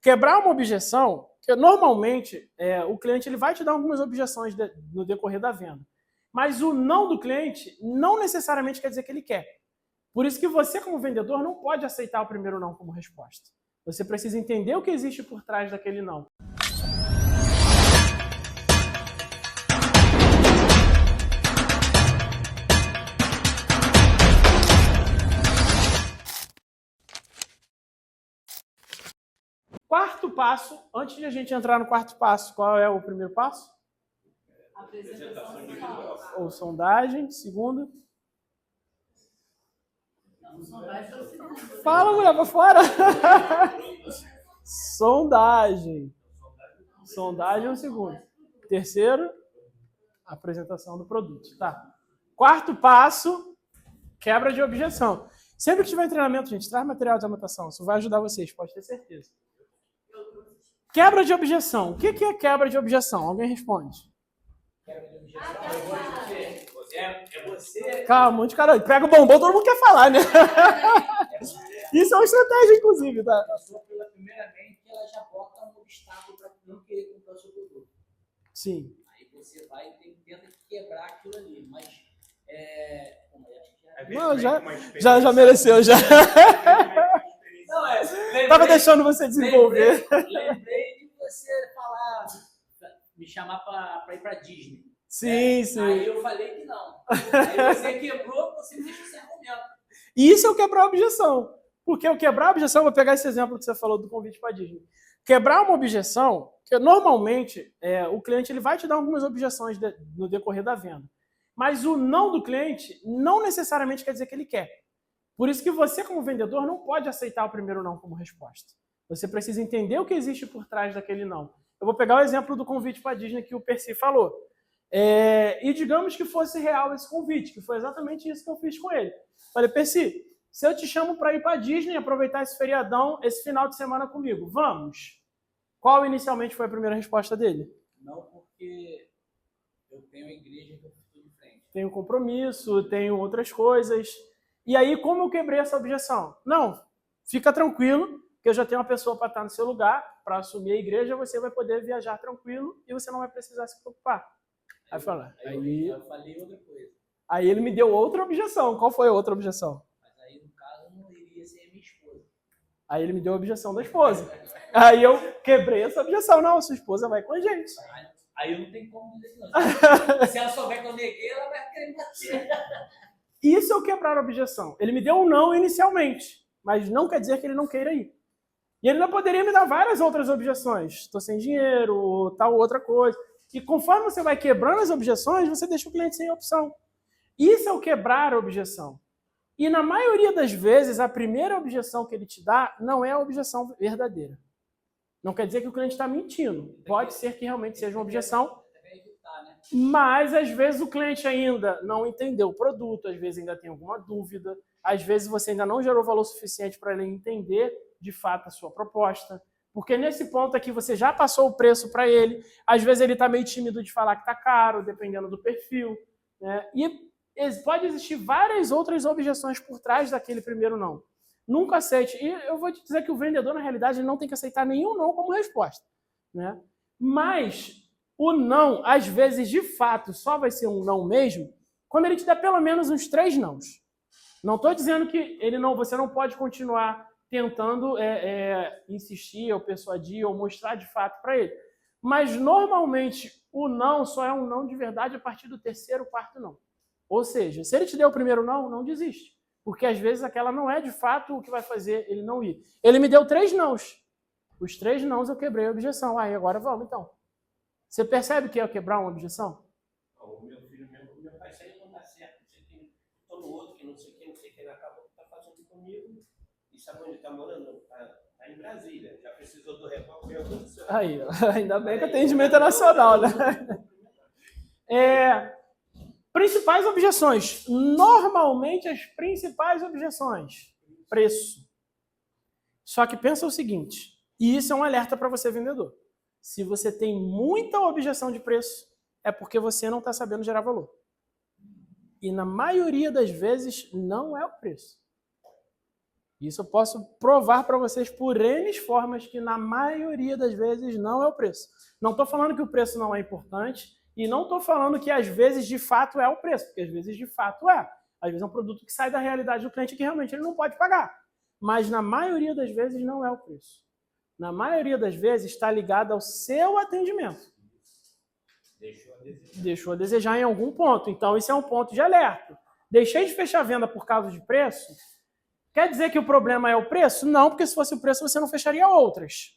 Quebrar uma objeção, que normalmente o cliente ele vai te dar algumas objeções no decorrer da venda. Mas o não do cliente não necessariamente quer dizer que ele quer. Por isso que você, como vendedor, não pode aceitar o primeiro não como resposta. Você precisa entender o que existe por trás daquele não. Quarto passo, antes de a gente entrar no quarto passo, qual é o primeiro passo? Apresentação Ou sondagem. Segundo? Não, sondagem é o segundo. Fala, mulher, pra fora! Sondagem. Sondagem é o segundo. Terceiro, apresentação do produto. Tá. Quarto passo, quebra de objeção. Sempre que tiver em treinamento, gente, traz material de anotação. Isso vai ajudar vocês, pode ter certeza. Quebra de objeção. O que é quebra de objeção? Alguém responde. Quebra de objeção é você. Calma, um monte de cara. Pega o bombom, todo mundo quer falar, né? Isso é uma estratégia, inclusive, tá? A pessoa, pela primeira vez, ela já bota um obstáculo para não querer comprar o seu produto. Sim. Aí você vai e tenta quebrar aquilo ali. Mas, Não, já mereceu, já. Não, Tava deixando você desenvolver. Lembrei de você falar, me chamar para ir para Disney. Sim, sim. Aí eu falei que não. Aí você quebrou, você me deixou sem argumento. E isso é o quebrar a objeção. Porque o quebrar a objeção, vou pegar esse exemplo que você falou do convite para Disney. Quebrar uma objeção, que normalmente o cliente ele vai te dar algumas objeções no decorrer da venda. Mas o não do cliente não necessariamente quer dizer que ele quer. Por isso que você, como vendedor, não pode aceitar o primeiro não como resposta. Você precisa entender o que existe por trás daquele não. Eu vou pegar o exemplo do convite para Disney que o Percy falou. E digamos que fosse real esse convite, que foi exatamente isso que eu fiz com ele. Falei, Percy, se eu te chamo para ir para Disney, aproveitar esse feriadão, esse final de semana comigo, vamos? Qual inicialmente foi a primeira resposta dele? Não, porque eu tenho a igreja que eu estou de frente. Tenho compromisso, tenho outras coisas. E aí, como eu quebrei essa objeção? Não, fica tranquilo, que eu já tenho uma pessoa para estar no seu lugar, para assumir a igreja, você vai poder viajar tranquilo e você não vai precisar se preocupar. Aí eu falei outra coisa. Aí ele me deu outra objeção. Qual foi a outra objeção? Mas aí, no caso, não iria ser minha esposa. Aí ele me deu a objeção da esposa. Aí eu quebrei essa objeção. Não, sua esposa vai com a gente. Aí eu não tenho como dizer que não. Se ela souber que eu neguei, ela vai querer me bater. Isso é o quebrar a objeção. Ele me deu um não inicialmente, mas não quer dizer que ele não queira ir. E ele não poderia me dar várias outras objeções. Estou sem dinheiro, tal outra coisa. E conforme você vai quebrando as objeções, você deixa o cliente sem opção. Isso é o quebrar a objeção. E na maioria das vezes, a primeira objeção que ele te dá não é a objeção verdadeira. Não quer dizer que o cliente está mentindo. Pode ser que realmente seja uma objeção, mas às vezes o cliente ainda não entendeu o produto, às vezes ainda tem alguma dúvida, às vezes você ainda não gerou valor suficiente para ele entender de fato a sua proposta. Porque nesse ponto aqui você já passou o preço para ele, às vezes ele está meio tímido de falar que está caro, dependendo do perfil, né? E pode existir várias outras objeções por trás daquele primeiro não. Nunca aceite. E eu vou te dizer que o vendedor, na realidade, ele não tem que aceitar nenhum não como resposta, né? Mas o não, às vezes, de fato, só vai ser um não mesmo quando ele te dá pelo menos uns 3 nãos. Não estou dizendo que você não pode continuar tentando insistir ou persuadir ou mostrar de fato para ele. Mas, normalmente, o não só é um não de verdade a partir do 3º, 4º não. Ou seja, se ele te deu o primeiro não, não desiste. Porque, às vezes, aquela não é de fato o que vai fazer ele não ir. Ele me deu 3 nãos. Os 3 nãos eu quebrei a objeção. Aí, agora vamos, então. Você percebe o que é quebrar uma objeção? O meu filho mesmo, meu pai, isso aí não dá certo. Estou no outro, que não sei o que, ele acabou que está fazendo comigo. E sabe onde está morando? Está em Brasília. Já precisou do repórter, meu Deus do céu. Aí, ainda bem que atendimento é nacional, né? Principais objeções. Normalmente, as principais objeções. Preço. Só que pensa o seguinte, e isso é um alerta para você, vendedor. Se você tem muita objeção de preço, é porque você não está sabendo gerar valor. E na maioria das vezes, não é o preço. Isso eu posso provar para vocês por N formas que na maioria das vezes não é o preço. Não estou falando que o preço não é importante e não estou falando que às vezes de fato é o preço, porque às vezes de fato é. Às vezes é um produto que sai da realidade do cliente que realmente ele não pode pagar. Mas na maioria das vezes não é o preço. Na maioria das vezes está ligado ao seu atendimento. Deixou a desejar em algum ponto. Então isso é um ponto de alerta. Deixei de fechar a venda por causa de preço? Quer dizer que o problema é o preço? Não, porque se fosse o preço você não fecharia outras.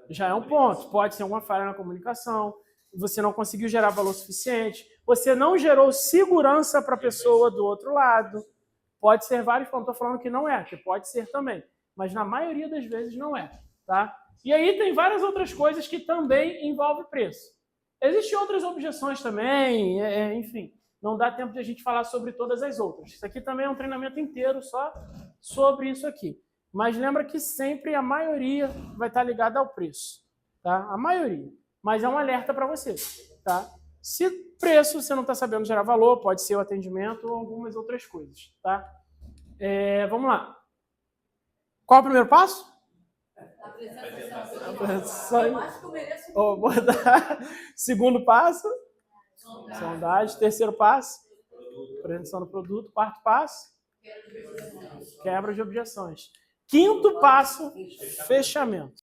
Já é um ponto. Pode ser alguma falha na comunicação, você não conseguiu gerar valor suficiente, você não gerou segurança para a pessoa do outro lado. Pode ser vários pontos. Estou falando que não é, que pode ser também. Mas na maioria das vezes não é. Tá? E aí tem várias outras coisas que também envolvem preço. Existem outras objeções também, enfim. Não dá tempo de a gente falar sobre todas as outras. Isso aqui também é um treinamento inteiro só sobre isso aqui. Mas lembra que sempre a maioria vai estar ligada ao preço. Tá? A maioria. Mas é um alerta para você. Tá? Se preço você não está sabendo gerar valor, pode ser o atendimento ou algumas outras coisas. Tá? Vamos lá. Qual é o primeiro passo? Apresentação. Eu acho que eu mereço. Segundo passo? Sondagem. Terceiro passo? Apresentação do produto. Quarto passo? Quebra de objeções. Quinto passo, fechamento.